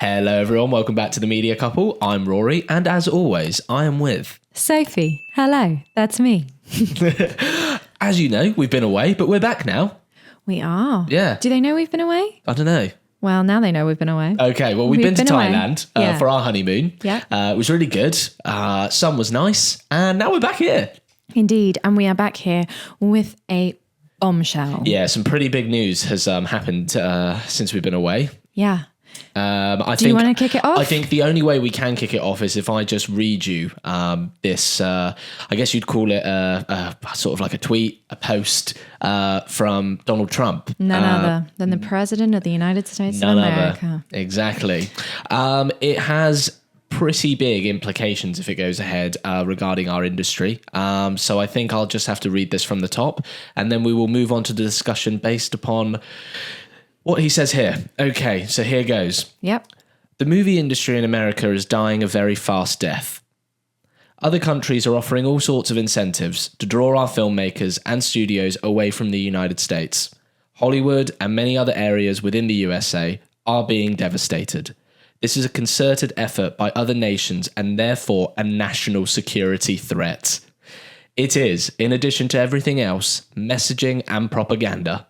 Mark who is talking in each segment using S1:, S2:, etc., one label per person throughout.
S1: Hello everyone, welcome back to The Media Couple. I'm Rory, and as always, I am with...
S2: Sophie. Hello, that's me.
S1: As you know, we've been away, but we're back now.
S2: We are.
S1: Yeah.
S2: Do they know we've been away?
S1: I don't know.
S2: Well, now they know we've been away.
S1: Okay, well, we've been to
S2: away.
S1: Thailand for our honeymoon.
S2: Yeah.
S1: It was really good. Sun was nice, and now we're back here.
S2: Indeed, and we are back here with a bombshell.
S1: Yeah, some pretty big news has happened since we've been away.
S2: Yeah.
S1: Do
S2: you want to kick it off?
S1: I think the only way we can kick it off is if I just read you this, I guess you'd call it a sort of like a tweet, a post from Donald Trump.
S2: None other than the President of the United States of America.
S1: Exactly. It has pretty big implications if it goes ahead regarding our industry. So I think I'll just have to read this from the top, and then we will move on to the discussion based upon what he says here. Okay, so here goes.
S2: Yep.
S1: The movie industry in America is dying a very fast death. Other countries are offering all sorts of incentives to draw our filmmakers and studios away from the United States. Hollywood and many other areas within the USA are being devastated. This is a concerted effort by other nations and therefore a national security threat. It is, in addition to everything else, messaging and propaganda.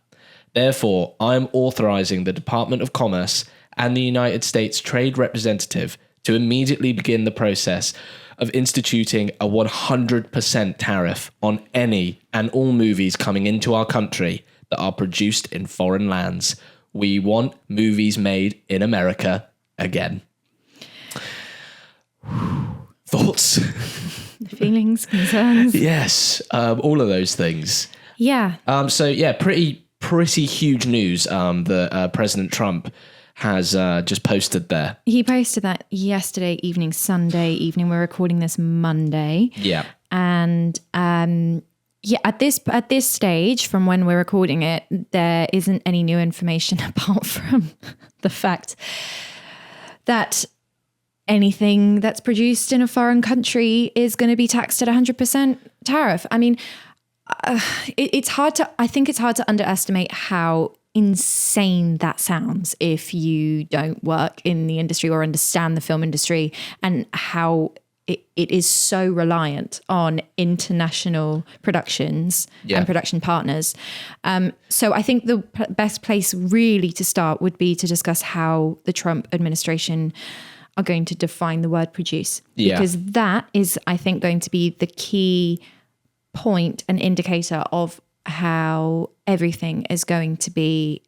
S1: Therefore, I am authorizing the Department of Commerce and the United States Trade Representative to immediately begin the process of instituting a 100% tariff on any and all movies coming into our country that are produced in foreign lands. We want movies made in America again. Thoughts?
S2: Feelings, concerns?
S1: Yes, all of those things.
S2: Yeah.
S1: Pretty huge news that President Trump has just posted there.
S2: He posted that yesterday evening, Sunday evening. We're recording this Monday.
S1: Yeah.
S2: And at this stage, from when we're recording it, there isn't any new information apart from the fact that anything that's produced in a foreign country is going to be taxed at 100% tariff. I mean, I think it's hard to underestimate how insane that sounds if you don't work in the industry or understand the film industry, and how it is so reliant on international productions and production partners. So I think the best place really to start would be to discuss how the Trump administration are going to define the word produce. Because that is, I think, going to be the key point and indicator of how everything is going to be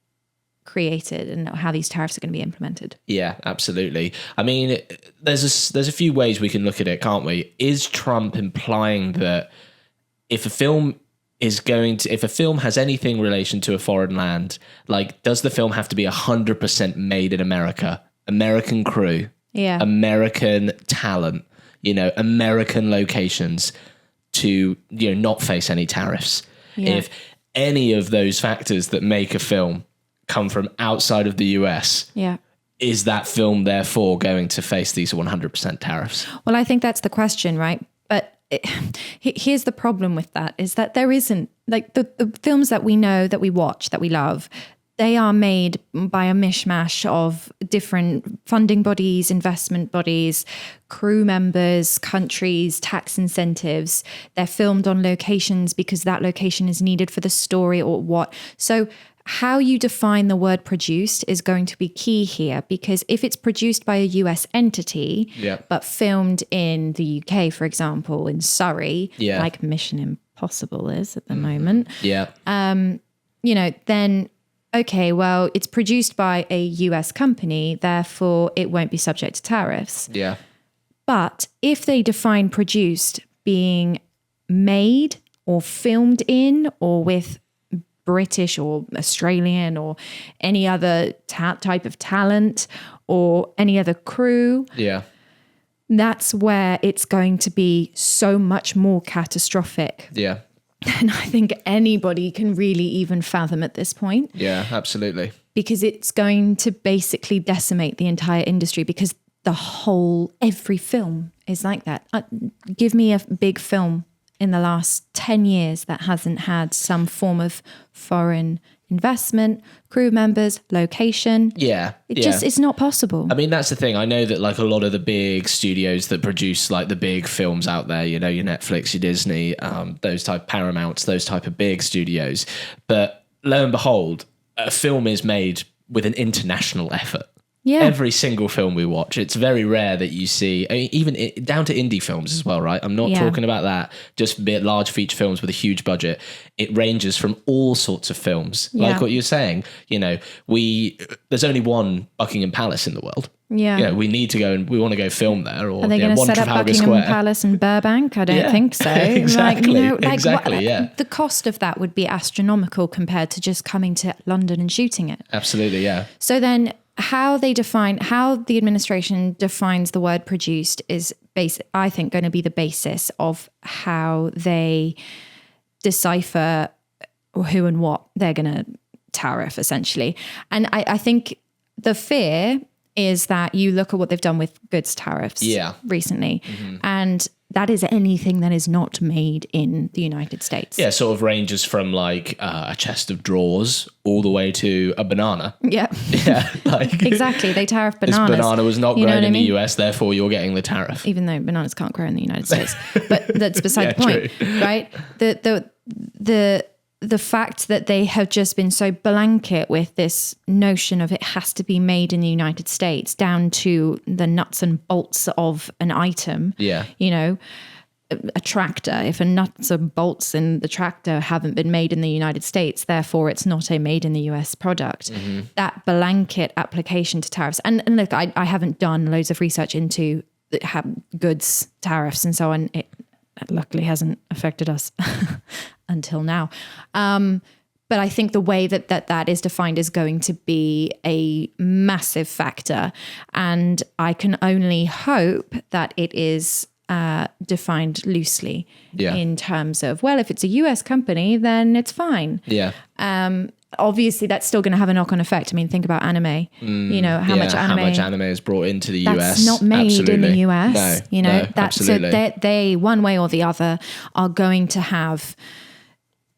S2: created and how these tariffs are going to be implemented. Yeah,
S1: absolutely. I mean, there's a few ways we can look at it, can't we? Is Trump implying that if a film has anything in relation to a foreign land, like, does the film have to be 100% made in America? American crew, American talent, American locations, to not face any tariffs. If any of those factors that make a film come from outside of the US, is that film therefore going to face these 100% tariffs?
S2: Well, I think that's the question, right? But here's the problem with that, is that there isn't, like, the films that we know, that we watch, that we love, they are made by a mishmash of different funding bodies, investment bodies, crew members, countries, tax incentives. They're filmed on locations because that location is needed for the story or what. So how you define the word produced is going to be key here, because if it's produced by a US entity, but filmed in the UK, for example, in Surrey, like Mission Impossible is at the moment, then okay, well, it's produced by a US company, therefore it won't be subject to tariffs.
S1: Yeah.
S2: But if they define produced being made or filmed in or with British or Australian or any other type of talent or any other crew, that's where it's going to be so much more catastrophic.
S1: Yeah.
S2: And I think anybody can really even fathom at this point.
S1: Yeah, absolutely.
S2: Because it's going to basically decimate the entire industry, because every film is like that. Give me a big film in the last 10 years that hasn't had some form of foreign investment, crew members, location.
S1: Yeah.
S2: It's not possible.
S1: I mean, that's the thing. I know that like a lot of the big studios that produce like the big films out there, you know, your Netflix, your Disney, those type Paramounts, those type of big studios. But lo and behold, a film is made with an international effort.
S2: Yeah.
S1: Every single film we watch, it's very rare that you see, I mean, even down to indie films as well, right? I'm not talking about that, just bit large feature films with a huge budget. It ranges from all sorts of films. Like what you're saying, you know, there's only one Buckingham Palace in the world.
S2: Yeah.
S1: You know, we need to go and we want to go film there. Or
S2: are they going to set up Buckingham Palace in Burbank? I don't think so.
S1: Exactly.
S2: The cost of that would be astronomical compared to just coming to London and shooting it.
S1: Absolutely, yeah.
S2: So then how the administration defines the word produced is I think going to be the basis of how they decipher who and what they're going to tariff, essentially. And I think the fear is that you look at what they've done with goods tariffs recently, and that is anything that is not made in the United States. Yeah,
S1: sort of ranges from like a chest of drawers all the way to a banana.
S2: Yeah.
S1: Yeah, like
S2: exactly. They tariff bananas.
S1: This banana was not grown in the US, therefore you're getting the tariff.
S2: Even though bananas can't grow in the United States. But that's beside the point, right? The fact that they have just been so blanket with this notion of it has to be made in the United States down to the nuts and bolts of an item.
S1: Yeah.
S2: You know, a tractor, if a nuts and bolts in the tractor haven't been made in the United States, therefore it's not a made in the US product. That blanket application to tariffs. And look, I haven't done loads of research into goods tariffs and so on. It luckily hasn't affected us until now. But I think the way that is defined is going to be a massive factor. And I can only hope that it is defined loosely in terms of, well, if it's a US company, then it's fine.
S1: Yeah.
S2: Obviously, that's still going to have a knock-on effect. I mean, think about anime. You know, how much anime is
S1: brought into the US.
S2: That's not made in the US.
S1: No,
S2: you know,
S1: absolutely.
S2: So they one way or the other are going to have,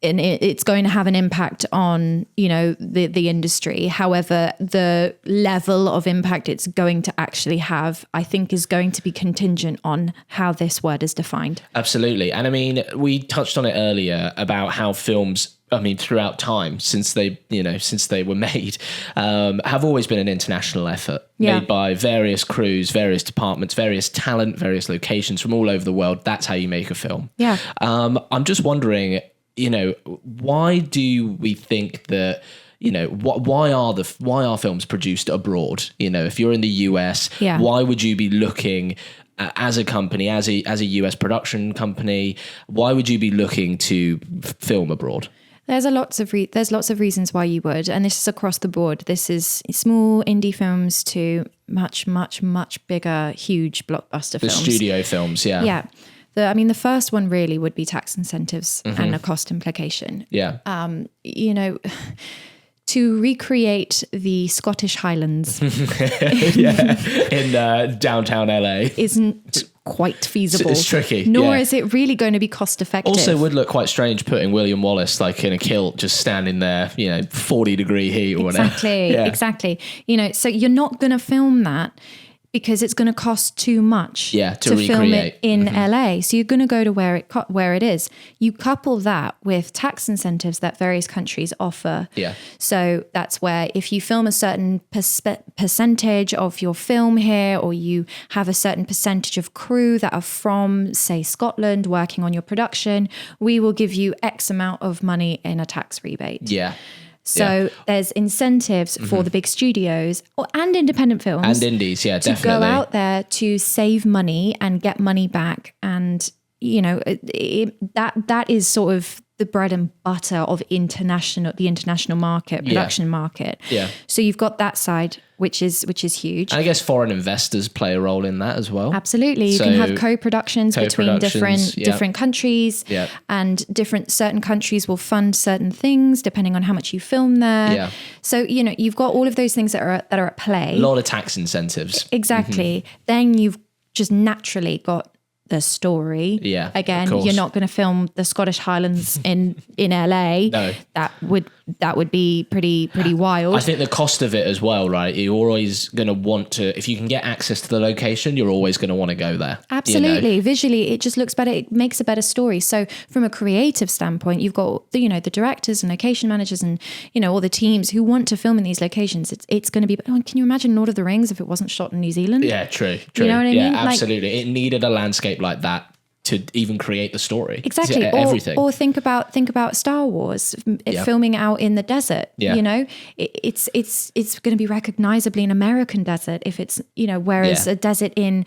S2: and it's going to have an impact on, you know, the industry. However, the level of impact it's going to actually have, I think, is going to be contingent on how this word is defined.
S1: Absolutely. And I mean, we touched on it earlier about how films, I mean, throughout time, since they were made, have always been an international effort made by various crews, various departments, various talent, various locations from all over the world. That's how you make a film.
S2: Yeah.
S1: I'm just wondering, you know, why do we think that, you know, why are films produced abroad? You know, if you're in the US, why would you be looking as a company, as a US production company, why would you be looking to film abroad?
S2: There's lots of reasons why you would, and this is across the board. This is small indie films to much, much, much bigger, huge blockbuster films.
S1: The studio films, yeah.
S2: Yeah. The first one really would be tax incentives and a cost implication.
S1: Yeah.
S2: You know, to recreate the Scottish Highlands
S1: in downtown LA
S2: isn't quite feasible.
S1: It's tricky.
S2: Nor is it really going to be cost effective.
S1: Also would look quite strange putting William Wallace like in a kilt just standing there, you know, 40-degree heat or whatever.
S2: Exactly. You know, so you're not going to film that because it's going to cost too much to film it in LA. So you're going to go to where it is. You couple that with tax incentives that various countries offer.
S1: Yeah.
S2: So that's where if you film a certain percentage of your film here, or you have a certain percentage of crew that are from, say, Scotland working on your production, we will give you X amount of money in a tax rebate.
S1: Yeah.
S2: So there's incentives for the big studios and independent films. And
S1: indies, definitely.
S2: To go out there to save money and get money back. And, you know, that is sort of the bread and butter of the international market, production market.
S1: Yeah.
S2: So you've got that side, which is huge.
S1: And I guess foreign investors play a role in that as well.
S2: Absolutely. You can have co-productions between different countries, and certain countries will fund certain things depending on how much you film there.
S1: Yeah.
S2: So, you know, you've got all of those things that are at play.
S1: A lot of tax incentives.
S2: Exactly. Then you've just naturally got the story.
S1: Yeah, of
S2: Again,
S1: course.
S2: you're not going to film the Scottish Highlands in LA.
S1: No.
S2: That would be pretty wild.
S1: I think the cost of it as well, right? You're always going to want to, if you can get access to the location, you're always going to want to go there.
S2: Absolutely.
S1: You know?
S2: Visually, it just looks better. It makes a better story. So from a creative standpoint, you've got the directors and location managers and, all the teams who want to film in these locations. It's going to be, can you imagine Lord of the Rings if it wasn't shot in New Zealand?
S1: Yeah, true.
S2: You know what I mean?
S1: Yeah, absolutely. It needed a landscape like that to even create the story.
S2: Exactly.
S1: Everything.
S2: Or think about Star Wars, filming out in the desert.
S1: Yeah.
S2: It's going to be recognizably an American desert if it's, whereas a desert in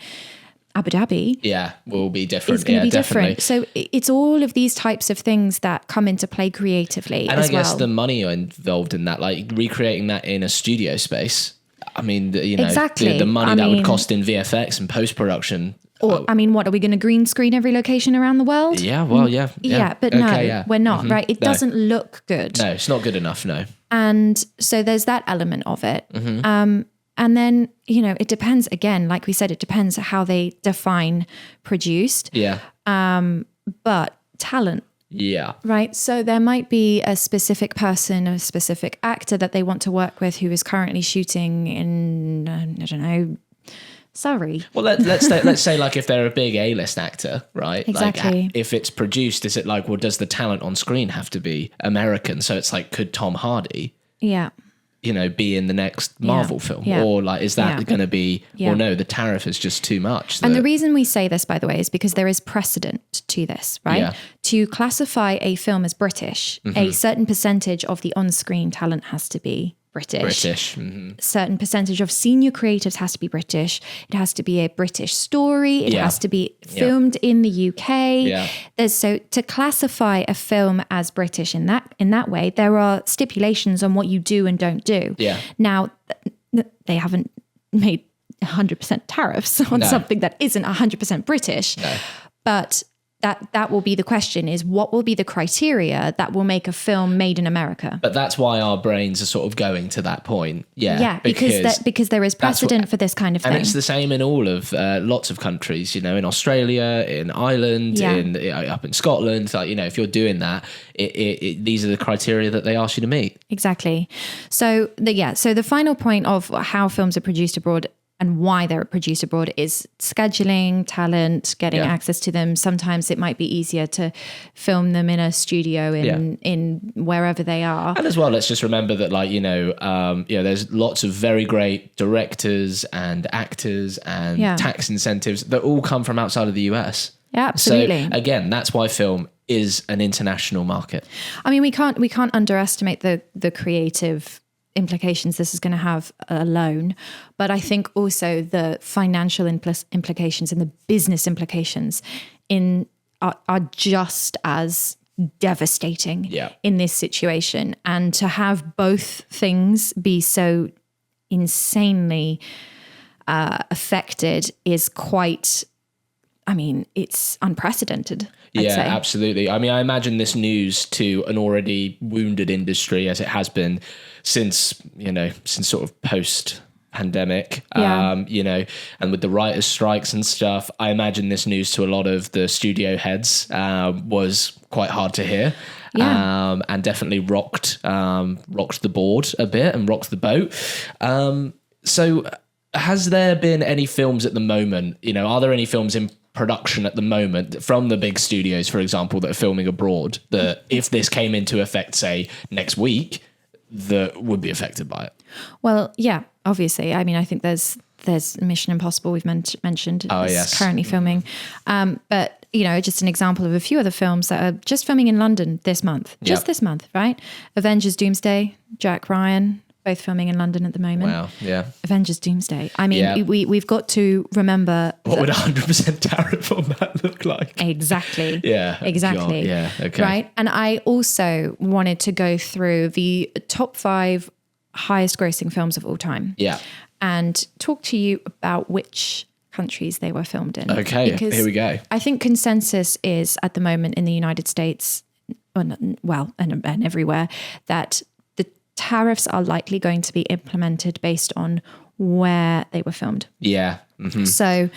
S2: Abu Dhabi
S1: will be different.
S2: It's going to be
S1: definitely.
S2: different. So it's all of these types of things that come into play creatively
S1: And
S2: as
S1: I guess
S2: well.
S1: the money involved in that, like recreating that in a studio space. I mean,
S2: Exactly.
S1: the money that would cost in VFX and post-production.
S2: Or, what are we going to green screen every location around the world?
S1: Yeah, well, yeah.
S2: But we're not, right? It doesn't look good.
S1: No, it's not good enough, no.
S2: And so there's that element of it.
S1: Mm-hmm.
S2: And then, it depends, again, like we said, it depends how they define produced.
S1: Yeah.
S2: But talent,
S1: Yeah.
S2: right? So there might be a specific person, a specific actor that they want to work with who is currently shooting in, I don't know, Surrey.
S1: Well, let's say like if they're a big A-list actor, right?
S2: Exactly.
S1: Like if it's produced, is it like, well, does the talent on screen have to be American? So it's like, could Tom Hardy,
S2: Yeah.
S1: be in the next Marvel film?
S2: Yeah.
S1: Or like, is that going to be,
S2: Yeah.
S1: well, no, the tariff is just too much.
S2: And the reason we say this, by the way, is because there is precedent to this, right?
S1: Yeah.
S2: To classify a film as British, a certain percentage of the on-screen talent has to be British.
S1: Mm-hmm.
S2: Certain percentage of senior creatives has to be British. It has to be a British story. It has to be filmed in the UK.
S1: Yeah.
S2: So to classify a film as British in that way, there are stipulations on what you do and don't do.
S1: Yeah.
S2: Now, they haven't made 100% tariffs on something that isn't 100% British.
S1: No.
S2: But that will be the question, is what will be the criteria that will make a film made in America?
S1: But that's why our brains are sort of going to that point. Yeah.
S2: Yeah, because there is precedent for this kind of thing.
S1: And it's the same in all of lots of countries, in Australia, in Ireland, up in Scotland. Like, if you're doing that, these are the criteria that they ask you to meet.
S2: Exactly. So the final point of how films are produced abroad and why they're produced abroad is scheduling, talent, getting access to them. Sometimes it might be easier to film them in a studio in wherever they are.
S1: And as well, let's just remember that, there's lots of very great directors and actors and tax incentives that all come from outside of the US.
S2: Yeah, absolutely.
S1: So again, that's why film is an international market.
S2: I mean, we can't underestimate the creative implications this is going to have alone, but I think also the financial implications and the business implications are just as devastating in this situation. And to have both things be so insanely affected is quite, it's unprecedented. I'd say.
S1: Absolutely. I mean, I imagine this news to an already wounded industry, as it has been since sort of post-pandemic, and with the writers' strikes and stuff, I imagine this news to a lot of the studio heads was quite hard to hear. And definitely rocked the board a bit and rocked the boat. So has there been any films at the moment, are there any films in production at the moment from the big studios, for example, that are filming abroad, that if this came into effect, say, next week, that would be affected by it?
S2: Well, yeah, obviously. I mean, I think there's Mission Impossible we've mentioned.
S1: Oh,
S2: it's currently filming. But, just an example of a few other films that are just filming in London this month. Just this month, right? Avengers Doomsday, Jack Ryan, both filming in London at the moment.
S1: Wow, yeah.
S2: Avengers Doomsday. I mean, we've got to remember...
S1: What would 100% tariff on that look like?
S2: Exactly.
S1: Yeah.
S2: Exactly.
S1: God, yeah, okay.
S2: Right? And I also wanted to go through the top 5 highest grossing films of all time.
S1: Yeah.
S2: And talk to you about which countries they were filmed in.
S1: Okay,
S2: because
S1: here we go.
S2: I think consensus is at the moment in the United States, and everywhere, that tariffs are likely going to be implemented based on where they were filmed.
S1: Yeah. Mm-hmm.
S2: So,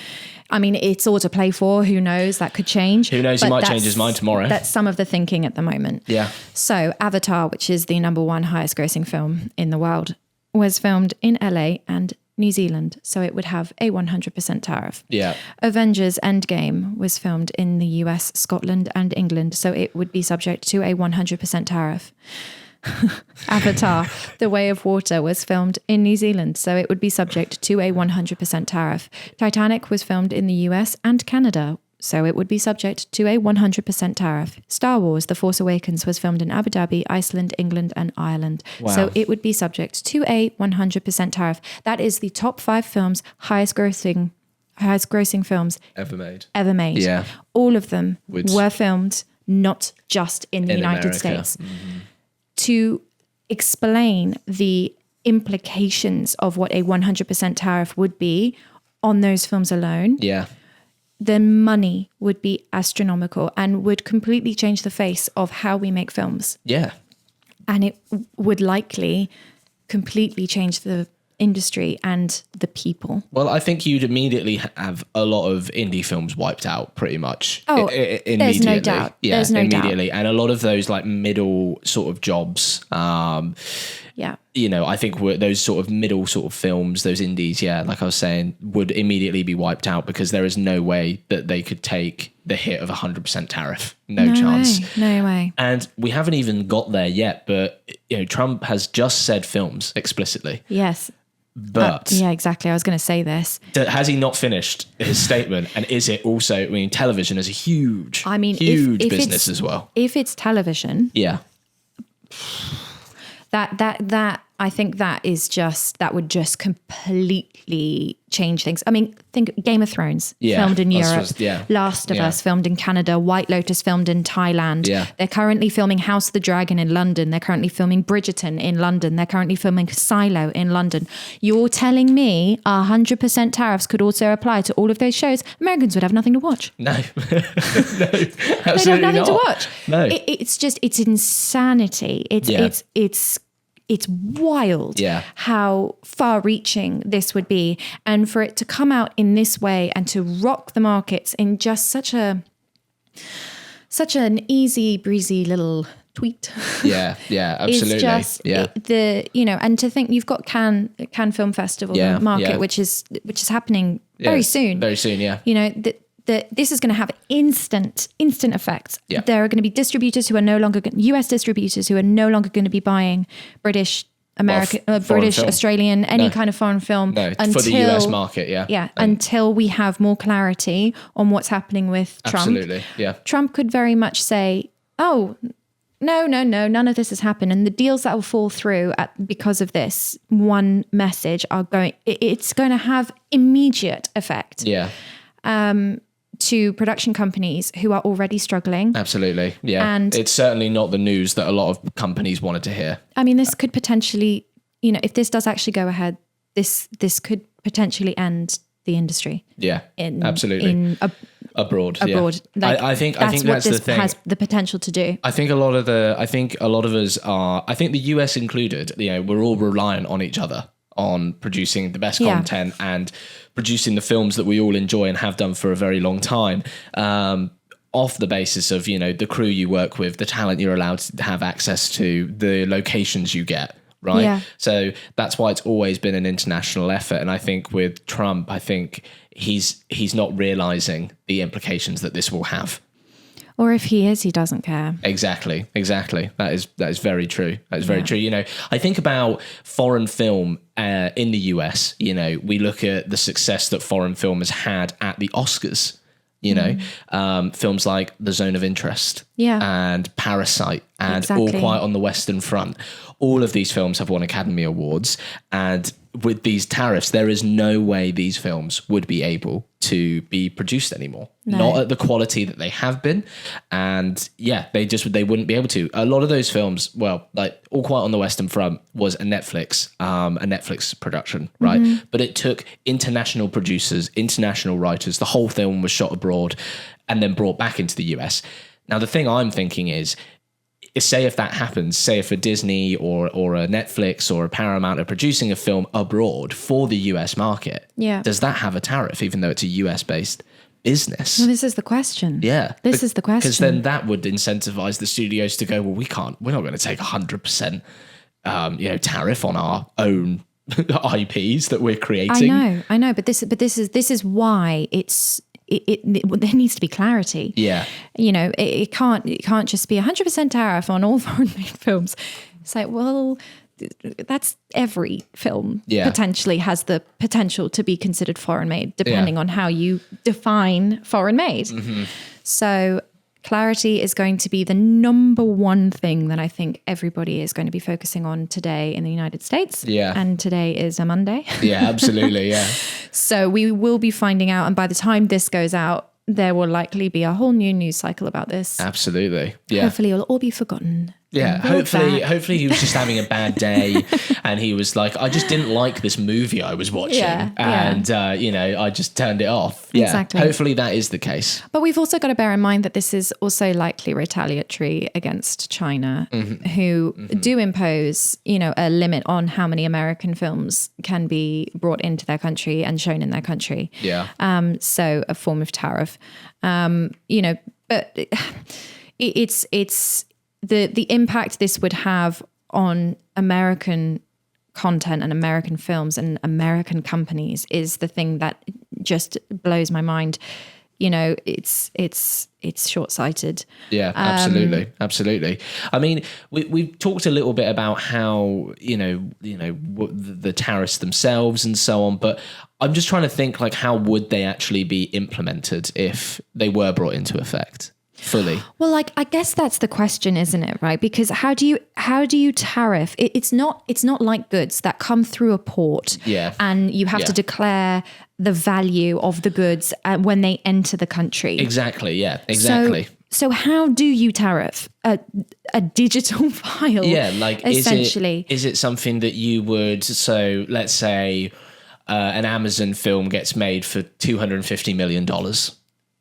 S2: I mean, it's all to play for. Who knows? That could change.
S1: Who knows? He might change his mind tomorrow.
S2: That's some of the thinking at the moment.
S1: Yeah.
S2: So Avatar, which is the number one highest grossing film in the world, was filmed in LA and New Zealand. So it would have a 100% tariff.
S1: Yeah.
S2: Avengers Endgame was filmed in the US, Scotland and England. So it would be subject to a 100% tariff. Avatar, The Way of Water was filmed in New Zealand, so it would be subject to a 100% tariff. Titanic was filmed in the US and Canada, so it would be subject to a 100% tariff. Star Wars, The Force Awakens was filmed in Abu Dhabi, Iceland, England and Ireland, so it would be subject to a 100% tariff. That is the top 5 films, highest grossing films
S1: Ever made.
S2: Yeah. All of them were filmed not just in the United States. Mm-hmm. To explain the implications of what a 100% tariff would be on those films alone, the money would be astronomical and would completely change the face of how we make films.
S1: Yeah.
S2: And it would likely completely change the industry and the people.
S1: Well, I think you'd immediately have a lot of indie films wiped out pretty much.
S2: Immediately. There's no doubt.
S1: Yeah,
S2: there's no
S1: immediately.
S2: Doubt.
S1: And a lot of those like middle sort of jobs, I think those sort of middle sort of films, those indies, like I was saying, would immediately be wiped out because there is no way that they could take the hit of 100% tariff. No chance.
S2: No way.
S1: And we haven't even got there yet, but Trump has just said films explicitly.
S2: Yes.
S1: But
S2: yeah, exactly. I was going to say this.
S1: Has he not finished his statement? And is it also, I mean, television is a huge business as well.
S2: If it's television, that I think that would just completely change things. I mean, think Game of Thrones filmed in Europe, Last of Us filmed in Canada, White Lotus filmed in Thailand. Yeah. They're currently filming House of the Dragon in London. They're currently filming Bridgerton in London. They're currently filming Silo in London. You're telling me 100% tariffs could also apply to all of those shows? Americans would have nothing to watch.
S1: No,
S2: they'd have nothing to watch.
S1: No,
S2: it's insanity. It's wild how far-reaching this would be. And for it to come out in this way and to rock the markets in just such an easy breezy little tweet.
S1: Yeah, absolutely.
S2: It's just and to think you've got Cannes Film Festival market, which is happening very soon.
S1: Very soon, yeah.
S2: This is going to have instant effects.
S1: Yeah.
S2: There are going to be distributors who are no longer US distributors who are no longer going to be buying British, American, British, film. Australian, any kind of foreign film
S1: for the US market.
S2: Until we have more clarity on what's happening with Trump.
S1: Absolutely. Yeah.
S2: Trump could very much say, "Oh, no, none of this has happened," and the deals that will fall through because of this one message it's going to have immediate effect.
S1: Yeah.
S2: To production companies who are already struggling.
S1: Absolutely, yeah. And it's certainly not the news that a lot of companies wanted to hear.
S2: I mean, this could potentially, if this does actually go ahead, this could potentially end the industry.
S1: Yeah, absolutely. Abroad.
S2: Yeah.
S1: I think that's the thing.
S2: Has the potential to do.
S1: I think a lot of us are. I think the US included. We're all reliant on each other on producing the best content and producing the films that we all enjoy and have done for a very long time, off the basis of, the crew you work with, the talent you're allowed to have access to, the locations you get, right? Yeah. So that's why it's always been an international effort. And I think with Trump, he's not realizing the implications that this will have.
S2: Or if he is, he doesn't care.
S1: Exactly. That is very true. That is very true. I think about foreign film in the US. We look at the success that foreign film has had at the Oscars. Films like The Zone of Interest and Parasite and All Quiet on the Western Front. All of these films have won Academy Awards, and with these tariffs, there is no way these films would be able to be produced anymore. No. Not at the quality that they have been. And they wouldn't be able to. A lot of those films, like All Quiet on the Western Front was a Netflix production, right? Mm-hmm. But it took international producers, international writers. The whole film was shot abroad and then brought back into the US. Now, the thing I'm thinking is, say if that happens, say if a Disney or a Netflix or a Paramount are producing a film abroad for the US market, does that have a tariff, even though it's a US based business?
S2: Well, this is the question.
S1: Yeah.
S2: This is the question.
S1: Because then that would incentivize the studios to go, well, we're not going to take 100%, tariff on our own IPs that we're creating.
S2: I know, but this is why there needs to be clarity.
S1: Yeah.
S2: It can't just be 100% tariff on all foreign made films. It's like, well, that's every film potentially has the potential to be considered foreign made, depending on how you define foreign made. Mm-hmm. So clarity is going to be the number one thing that I think everybody is going to be focusing on today in the United States.
S1: Yeah.
S2: And today is a Monday.
S1: Yeah, absolutely. Yeah.
S2: So we will be finding out. And by the time this goes out, there will likely be a whole new news cycle about this.
S1: Absolutely. Yeah.
S2: Hopefully it'll all be forgotten.
S1: Yeah, hopefully he was just having a bad day and he was like, I just didn't like this movie I was watching and I just turned it off. Yeah,
S2: exactly.
S1: Hopefully that is the case.
S2: But we've also got to bear in mind that this is also likely retaliatory against China, who do impose, a limit on how many American films can be brought into their country and shown in their country.
S1: Yeah.
S2: So a form of tariff, but it's the impact this would have on American content and American films and American companies is the thing that just blows my mind. It's short-sighted.
S1: Yeah, absolutely. I mean, we've talked a little bit about how the tariffs themselves and so on, but I'm just trying to think like how would they actually be implemented if they were brought into effect fully?
S2: Well, I guess that's the question, isn't it? Right? Because how do you tariff? It's not like goods that come through a port, and you have to declare the value of the goods when they enter the country.
S1: Exactly. Yeah. Exactly.
S2: So how do you tariff a digital file?
S1: Yeah, like
S2: essentially,
S1: is it something that you would? So let's say an Amazon film gets made for $250 million.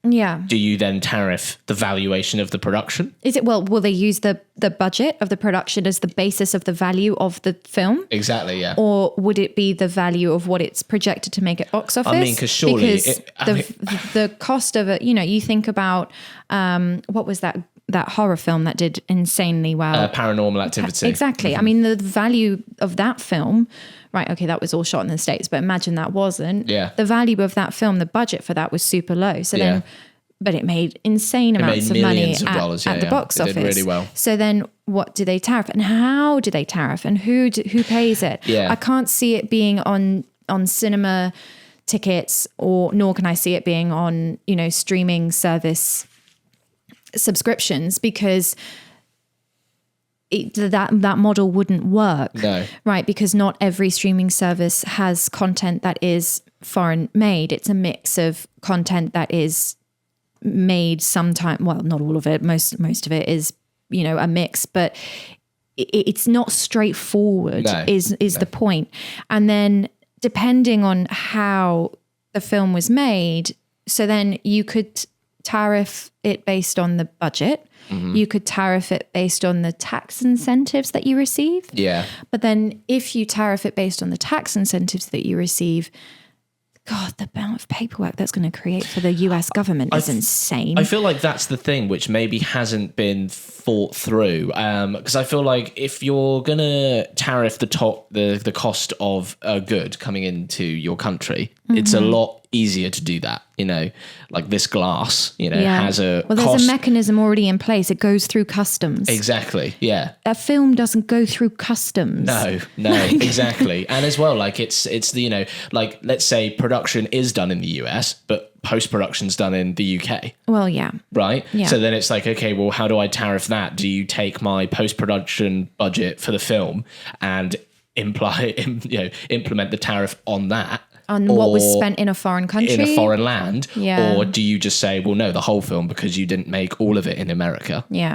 S2: Yeah.
S1: Do you then tariff the valuation of the production?
S2: Is it, will they use the budget of the production as the basis of the value of the film?
S1: Exactly, yeah.
S2: Or would it be the value of what it's projected to make at box office?
S1: I mean, because surely...
S2: the cost of it, you think about, what was that horror film that did insanely well?
S1: Paranormal Activity.
S2: Exactly. I mean, the value of that film... Right, okay, that was all shot in the States, but imagine that wasn't.
S1: Yeah.
S2: The value of that film, the budget for that was super low. So then, but it made insane amounts of money at the box office.
S1: It did really well.
S2: So then what do they tariff? And how do they tariff? And who pays it?
S1: Yeah.
S2: I can't see it being on cinema tickets, nor can I see it being on, streaming service subscriptions, because that model wouldn't work.
S1: No.
S2: Right, because not every streaming service has content that is foreign made. It's a mix of content that is made sometime, well, not all of it, most of it is, a mix, but it's not straightforward is the point. And then depending on how the film was made, so then you could tariff it based on the budget. Mm-hmm. You could tariff it based on the tax incentives that you receive.
S1: Yeah.
S2: But then if you tariff it based on the tax incentives that you receive, God, the amount of paperwork that's going to create for the US government is insane.
S1: I feel like that's the thing which maybe hasn't been thought through. Because I feel like if you're going to tariff the cost of a good coming into your country, it's a lot easier to do that. Like this glass, has a
S2: there's
S1: cost.
S2: a mechanism already in place. It goes through customs.
S1: Exactly. Yeah.
S2: A film doesn't go through customs.
S1: No, exactly. And as well, like it's like let's say production is done in the US, but post-production's done in the UK.
S2: Well, yeah.
S1: Right?
S2: Yeah.
S1: So then it's like, okay, well, how do I tariff that? Do you take my post-production budget for the film and implement the tariff on that?
S2: On what was spent in a foreign country?
S1: In a foreign land?
S2: Yeah.
S1: Or do you just say, well, no, the whole film because you didn't make all of it in America?
S2: Yeah.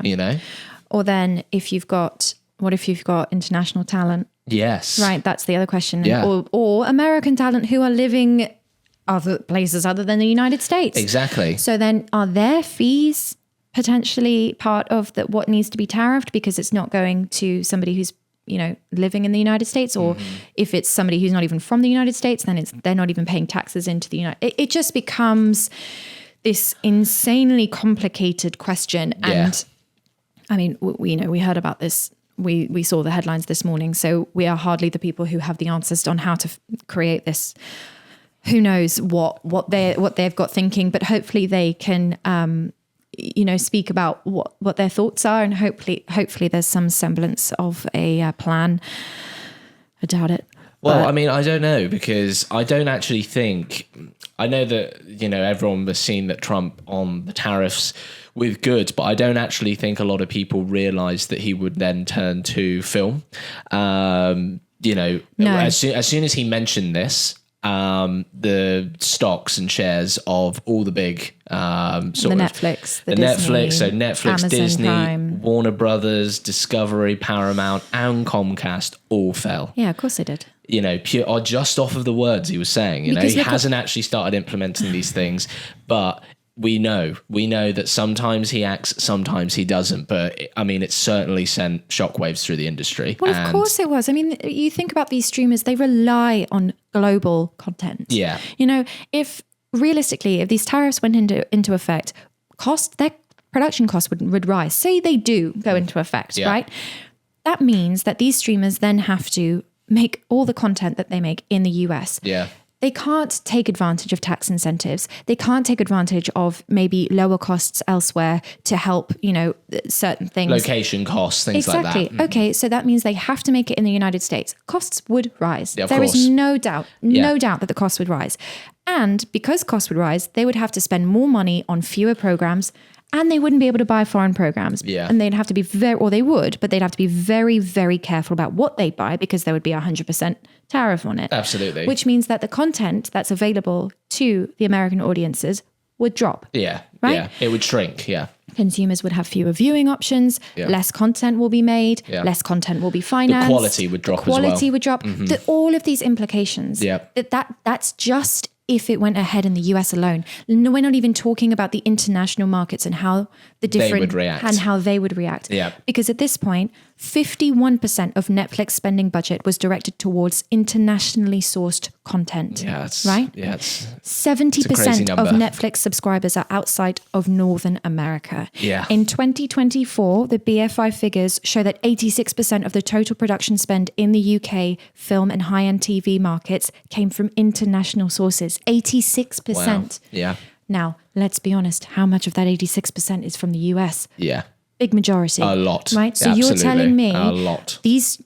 S2: Or then what if you've got international talent?
S1: Yes.
S2: Right, that's the other question.
S1: Yeah.
S2: Or American talent who are living other places other than the United States.
S1: Exactly.
S2: So then are their fees potentially part of what needs to be tariffed because it's not going to somebody who's, living in the United States, or if it's somebody who's not even from the United States, then they're not even paying taxes into the United. It just becomes this insanely complicated question. And I mean, we heard about this. We saw the headlines this morning, so we are hardly the people who have the answers on how to create this. Who knows what they've got thinking, but hopefully they can, speak about what their thoughts are, and hopefully there's some semblance of a plan. I doubt it.
S1: Well, I mean, I don't know, because I don't actually think, I know that, everyone was seeing that Trump on the tariffs with goods, but I don't actually think a lot of people realized that he would then turn to film.
S2: No.
S1: As soon as he mentioned this, the stocks and shares of all the big
S2: Netflix,
S1: so Netflix,
S2: Amazon
S1: Disney,
S2: Prime.
S1: Warner Brothers, Discovery, Paramount, and Comcast all fell.
S2: Yeah, of course they did.
S1: Or just off of the words he was saying. He hasn't actually started implementing these things, but we know that sometimes he acts, sometimes he doesn't. But I mean, it's certainly sent shockwaves through the industry.
S2: Well, of course it was. I mean, you think about these streamers; they rely on global content.
S1: Yeah.
S2: If these tariffs went into effect, their production costs would rise. Say they do go into effect, right? That means that these streamers then have to make all the content that they make in the US.
S1: Yeah.
S2: They can't take advantage of tax incentives. They can't take advantage of maybe lower costs elsewhere to help, certain things.
S1: Location costs, things like that.
S2: Exactly. Okay, so that means they have to make it in the United States. Costs would rise.
S1: Yeah, of
S2: there
S1: course.
S2: is no doubt that the costs would rise. And because costs would rise, they would have to spend more money on fewer programs, and they wouldn't be able to buy foreign programs.
S1: Yeah.
S2: And they'd have to be but they'd have to be very, very careful about what they buy, because there would be 100% tariff on it.
S1: Absolutely.
S2: Which means that the content that's available to the American audiences would drop.
S1: Yeah.
S2: Right?
S1: Yeah. It would shrink. Yeah.
S2: Consumers would have fewer viewing options.
S1: Yeah.
S2: Less content will be made.
S1: Yeah.
S2: Less content will be financed.
S1: The quality would drop as well.
S2: Quality would drop. All of these implications.
S1: Yeah.
S2: That's just if it went ahead in the US alone. No, we're not even talking about the international markets and how they would react.
S1: Yeah.
S2: Because at this point, 51% of Netflix spending budget was directed towards internationally sourced content.
S1: Yeah.
S2: Right?
S1: Yeah. It's
S2: 70% of
S1: number.
S2: Netflix subscribers are outside of Northern America.
S1: Yeah.
S2: In 2024, the BFI figures show that 86% of the total production spend in the UK film and high-end TV markets came from international sources. 86%.
S1: Wow. Yeah.
S2: Now, let's be honest, how much of that 86% is from the US?
S1: Yeah.
S2: Big majority.
S1: A lot.
S2: Right? So
S1: Absolutely.
S2: you're telling me
S1: a lot.
S2: these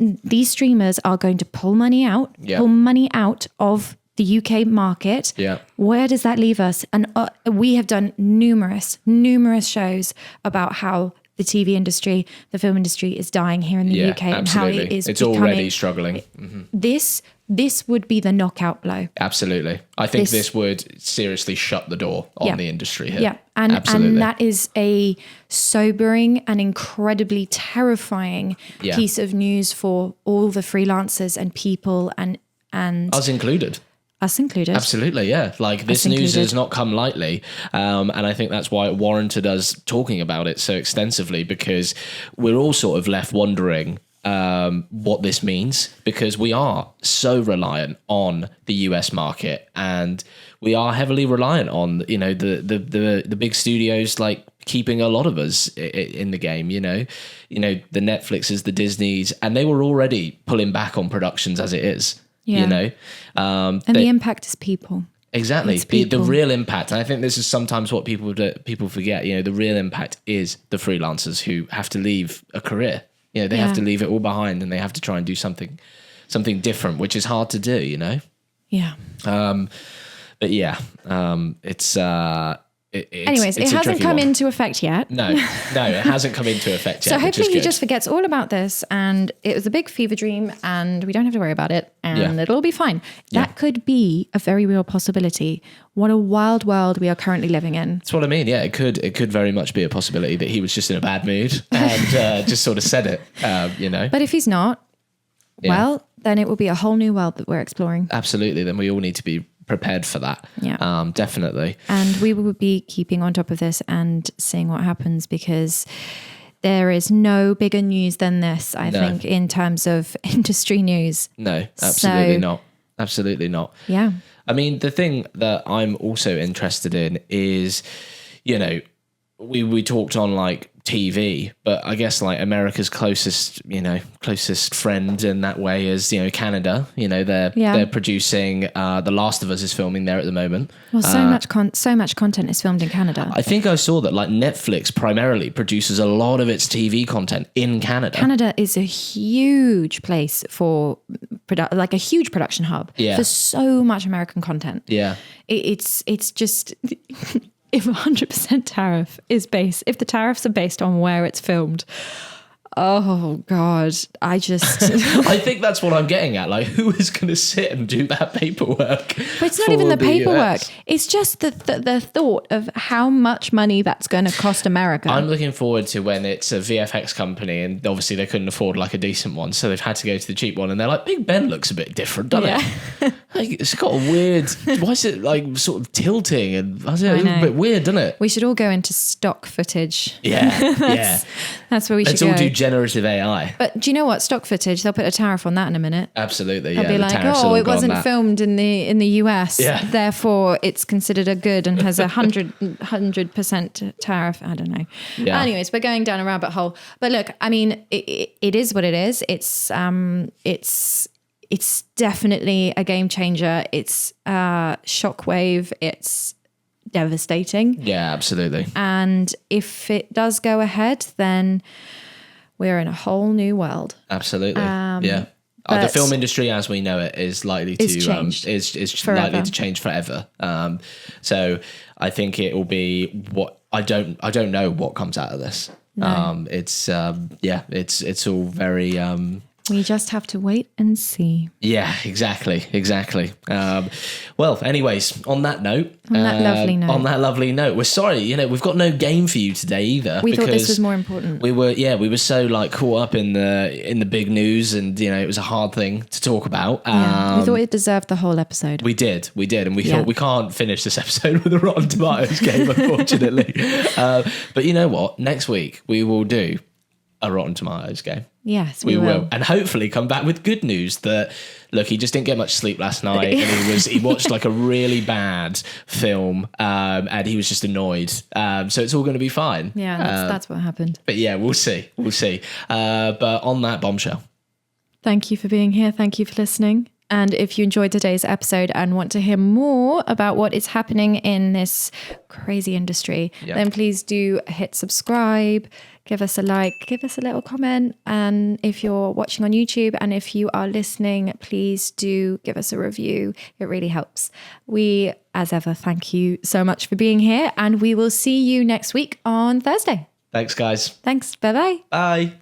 S2: streamers are going to pull money out of the UK market.
S1: Yeah.
S2: Where does that leave us? And we have done numerous shows about how the TV industry, the film industry is dying here in the UK,
S1: absolutely.
S2: and how it is
S1: it's
S2: becoming,
S1: already struggling.
S2: This would be the knockout blow.
S1: Absolutely. I think this would seriously shut the door on the industry here.
S2: Yeah. And
S1: Absolutely.
S2: that is a sobering and incredibly terrifying piece of news for all the freelancers and people and
S1: Us included.
S2: Us included.
S1: Absolutely, yeah. Like, this news has not come lightly. And I think that's why it warranted us talking about it so extensively, because we're all sort of left wondering what this means, because we are so reliant on the US market, and we are heavily reliant on, the big studios, like, keeping a lot of us in the game, the Netflixes, the Disneys, and they were already pulling back on productions as it is.
S2: And the impact is people.
S1: Exactly. The real impact. And I think this is sometimes what people forget. The real impact is the freelancers who have to leave a career. They have to leave it all behind, and they have to try and do something different, which is hard to do,
S2: Yeah.
S1: But yeah, it's
S2: anyways, it hasn't come into effect yet.
S1: No, it hasn't come into effect yet.
S2: So hopefully he just forgets all about this, and it was a big fever dream, and we don't have to worry about it, and it'll all be fine. That could be a very real possibility. What a wild world we are currently living in.
S1: That's what I mean. Yeah, it could very much be a possibility that he was just in a bad mood and just sort of said it.
S2: But if he's not, well, then it will be a whole new world that we're exploring.
S1: Absolutely. Then we all need to be prepared for that.
S2: Yeah.
S1: Definitely.
S2: And we will be keeping on top of this and seeing what happens, because there is no bigger news than this, I think, in terms of industry news.
S1: No, absolutely not. Absolutely not.
S2: Yeah.
S1: I mean, the thing that I'm also interested in is, we talked on like TV, but I guess like America's closest friend in that way is, Canada. They're producing The Last of Us is filming there at the moment.
S2: Well, so much content is filmed in Canada.
S1: I think I saw that like Netflix primarily produces a lot of its TV content in Canada.
S2: Canada is a huge place for like a huge production hub for so much American content.
S1: Yeah.
S2: It's just if 100% tariff is based, if the tariffs are based on where it's filmed, oh God, I
S1: think that's what I'm getting at. Like, who is going to sit and do that paperwork?
S2: But it's not even the paperwork. US? It's just the thought of how much money that's going to cost America.
S1: I'm looking forward to when it's a VFX company, and obviously they couldn't afford like a decent one, so they've had to go to the cheap one, and they're like, Big Ben looks a bit different, doesn't it? Like, it's got a weird, why is it like sort of tilting, and it's a little bit weird, doesn't it?
S2: We should all go into stock footage.
S1: Yeah.
S2: That's where we should go.
S1: Let's all do generative AI.
S2: But do you know what? Stock footage, they'll put a tariff on that in a minute.
S1: Absolutely,
S2: They'll be like, it wasn't filmed in the US, therefore it's considered a good and has 100% tariff. I don't know. Yeah. Anyways, we're going down a rabbit hole. But look, I mean, it is what it is. It's definitely a game changer. It's shockwave. It's devastating.
S1: Yeah, absolutely.
S2: And if it does go ahead, then we're in a whole new world.
S1: Absolutely. The film industry as we know it is likely to likely to change forever. So I think it will be what I don't know what comes out of this. No. It's all very
S2: we just have to wait and see.
S1: Yeah, exactly. Well, anyways, on that lovely note, we're sorry, we've got no game for you today either.
S2: We thought this was more important.
S1: We were so like caught up in the big news, and it was a hard thing to talk about.
S2: We thought it deserved the whole episode.
S1: We did, and we thought we can't finish this episode with a Rotten Tomatoes game, unfortunately. But you know what? Next week we will do a Rotten Tomatoes game.
S2: Yes, we will.
S1: And hopefully come back with good news that, look, he just didn't get much sleep last night, and he watched like a really bad film, and he was just annoyed. So it's all going to be fine.
S2: Yeah, that's what happened.
S1: But yeah, we'll see. But on that bombshell.
S2: Thank you for being here. Thank you for listening. And if you enjoyed today's episode and want to hear more about what is happening in this crazy industry, then please do hit subscribe, give us a like, give us a little comment. And if you're watching on YouTube and if you are listening, please do give us a review. It really helps. We, as ever, thank you so much for being here, and we will see you next week on Thursday.
S1: Thanks, guys.
S2: Thanks. Bye-bye.
S1: Bye.